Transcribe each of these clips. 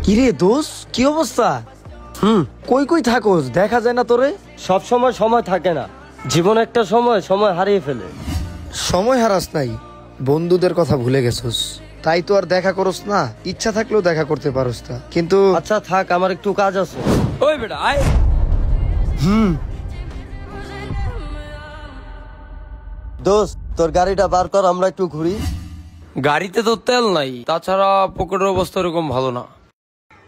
কিরে দোষ কি অবস্থা? কই কই থাকোস, দেখা যায় না তোরে? সব সময় সময় থাকে না, জীবন একটা সময় সময় হারিয়ে ফেলে। সময় হারাস নাই, বন্ধুদের কথা ভুলে গেছস, তাই তো আর দেখা করস না। ইচ্ছা থাকলেও দেখা করতে পারস না, কিন্তু আচ্ছা থাক, আমার একটু কাজ আছে। ওই বেটা আয়। দোস্ত তোর গাড়িটা বার কর, আমরা একটু ঘুরি। গাড়িতে তো তেল নাই, তাছাড়া পকেটের অবস্থা এরকম ভালো না।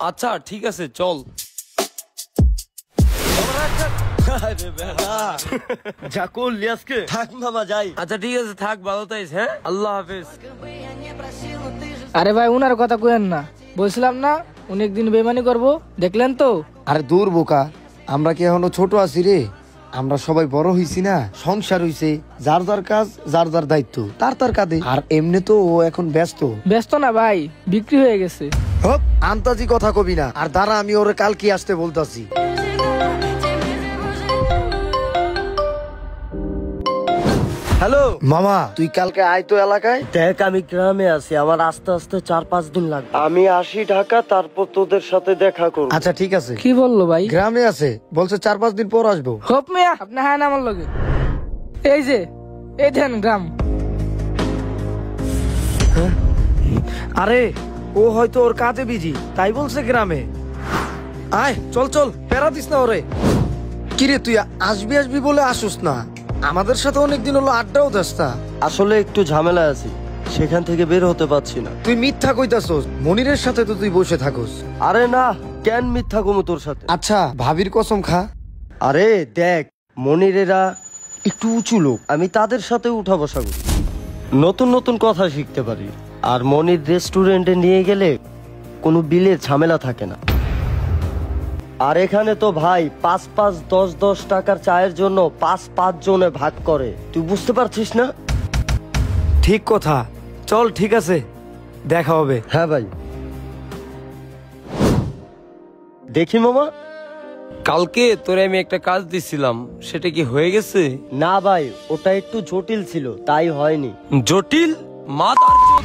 আচ্ছা ঠিক আছে চল। যা করলি আজকে, থাক মামা যাই। আচ্ছা ঠিক আছে থাক, ভালো থাইস। হ্যাঁ, আল্লাহ হাফেজ। আরে ভাই উনার কথা কইেন না, বলছিলাম না উনি একদিন বেমানি করবো, দেখলেন তো। আরে দূর বোকা, আমরা কি এখনো ছোট আছি রে? আমরা সবাই বড় হইছি না, সংসার হইছে, যার যার কাজ যার যার দায়িত্ব তার তার কাঁধে। আর এমনি তো ও এখন ব্যস্ত। ব্যস্ত না ভাই, বিক্রি হয়ে গেছে। হপ, আন্তাজি কথা কবি না। আর দাঁড়া, আমি ওরে কাল কি আসতে বলতাছি। হ্যালো মামা, তুই কালকে আয় তো এলাকায়। দেখ আমি গ্রামে আছি, আমার আস্তে আস্তে 4-5 দিন লাগবে। আমি আসি ঢাকা, তারপর তোদের সাথে দেখা করব। আচ্ছা ঠিক আছে। কি বললো ভাই? গ্রামে আছে, বলছে 4-5 দিন পর আসবো। হোপ মিয়া, আপনি হ্যাঁ না আমার লগে। এই যে এই দেন গ্রাম। আরে ও হয়তো ওর কাজে বিজি, তাই বলছে গ্রামে। আয় চল চল, প্যারা দিস না ওরে। কিরে তুই আসবি আসবি বলে আসুস না, আমাদের সাথে অনেকদিন হলো আড্ডাও দাস না। আসলে একটু ঝামেলা আছি, সেখান থেকে বের হতে পারছি না। তুই মিথ্যা কইতাছস, মনিরের সাথে তো তুই বসে থাকস। আরে না, কেন মিথ্যা কমু তোর সাথে? আচ্ছা ভাবির কসম খা। আরে দেখ, মনিরেরা একটু উঁচু লোক, আমি তাদের সাথে উঠা বসা করি, নতুন নতুন কথা শিখতে পারি। আর মনির রেস্টুরেন্টে নিয়ে গেলে কোনো বিলের ঝামেলা থাকে না। আর এখানে তো ভাই 5-5, 10-10 টাকার চায়ের জন্য 5-5 জনে ভাগ করে, তুই বুঝতে পারছিস না? ঠিক কথা, চল ঠিক আছে, দেখা হবে। হ্যাঁ ভাই। দেখি মামা। কালকে তোরে আমি একটা কাজ দিছিলাম, সেটা কি হয়ে গেছে? না ভাই, ওটা একটু জটিল ছিল, তাই হয়নি। জটিল? মাদার চোদ,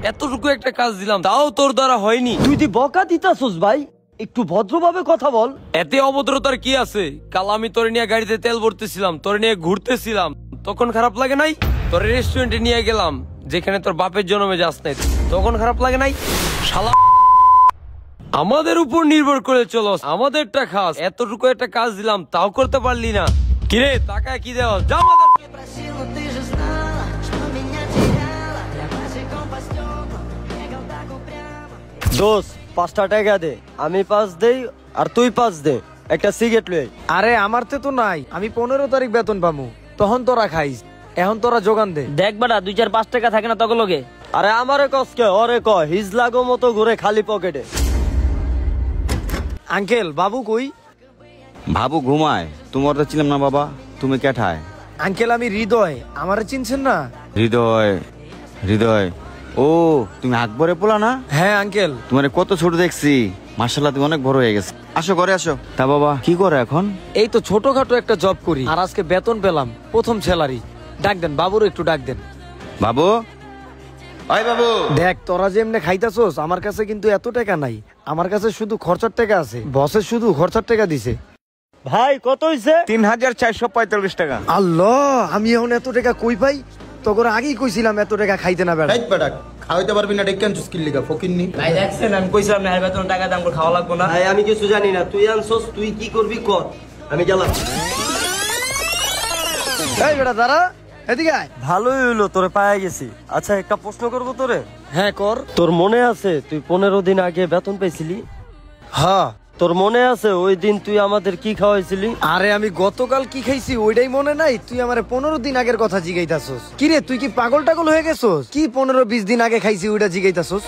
এতটুকু একটা কাজ দিলাম, তাও তোর দ্বারা হয়নি? তুই বকা দিতাছস ভাই, একটু ভদ্রভাবে কথা বল। এতে অভদ্রতার কি আছে? কাল আমি তোরে নিয়ে গাড়িতে তেল ভরতেছিলাম, তোরে নিয়ে ঘুরতেছিলাম, তখন খারাপ লাগে নাই? তোর রেস্টুরেন্টে নিয়ে গেলাম যেখানে তোর বাপের জন্মে যাস নাই, তখন খারাপ লাগে নাই? শালা, আমাদের উপর নির্ভর করে চলো, আমাদেরটা খাস, এতটুকু একটা কাজ দিলাম তাও করতে পারলি না। কিরে টাকা কি দেওয়া? যা মাদার। দোষ 5টা টাকা দে, আমি 5 দেই আর তুই 5 দে, একটা সিগারেট লই। আরে আমার তো নাই, আমি 15 তারিখ বেতন পামু, তখন তোরা খাইস, এখন তোরা যোগান দে। দেখ বেটা, 2-4-5 টাকা থাকে না তখন লগে। আরে আমারে কসকে, ওরে ক হিজলাগো মতো ঘুরে খালি পকেটে। আঙ্কেল বাবু কই? ভাবু ঘুমায়, তোমার তো ছিলাম না বাবা, তুমি কেঠায়? আঙ্কেল আমি হৃদয়, আমারে চিনছেন না? হৃদয়, হৃদয়, ও তুমি আকবরে পোলা না? হ্যাঁ আঙ্কেল। তোমার কত ছোট দেখছি, মার্শাল্লাহ তুমি অনেক বড় হয়ে গেছে। আসো ঘরে আসো। তা বাবা কি করে এখন? এই তো ছোটখাটো একটা জব করি, আর আজকে বেতন পেলাম, প্রথম স্যালারি। ডাক দেন বাবুর, একটু ডাক দেন। বাবু, ওই বাবু। দেখ তোরা যে এমনি খাইতাছস, আমার কাছে কিন্তু এত টাকা নাই, আমার কাছে শুধু খরচার টাকা আছে। বসে শুধু খরচার টাকা দিছে। ভাই কত হইছে? 3445 টাকা। আল্লাহ, আমি এখন এত টাকা কই পাই? তোর আগেই কইছিলাম এত টাকা খাইতে না বেড়া। খাওয়াইতে পারবি না, ডেকেন স্কিল লিগা ফকিন্নি। ভাই দেখছেন, আমি কইছিলাম না এর বেতন টাকা দাম করে খাওয়া লাগবে না। ভাই আমি কিছু জানি না, তুই আনছস, তুই কি করবি কর, আমি গেলাম। এই বেটা দাঁড়া, এদিকে আয়। ভালোই হইলো তোরে পায়ে গেছি। আচ্ছা একটা প্রশ্ন করবো তোরে। হ্যাঁ কর। তোর মনে আছে তুই 15 দিন আগে বেতন পেয়েছিলি? হ্যাঁ। তোর মনে আছে ওই দিন তুই আমাদের কি খাওয়াইছিলি? আরে আমি গতকাল কি খাইছি ওইটাই মনে নাই? তুই আমারে 15 দিন আগের কথা জিগাইতাছস? কিরে তুই কি পাগল টাগল হয়ে গেছস? কি 15-20 দিন আগে খাইছি ওইটা জিগাইতাছস?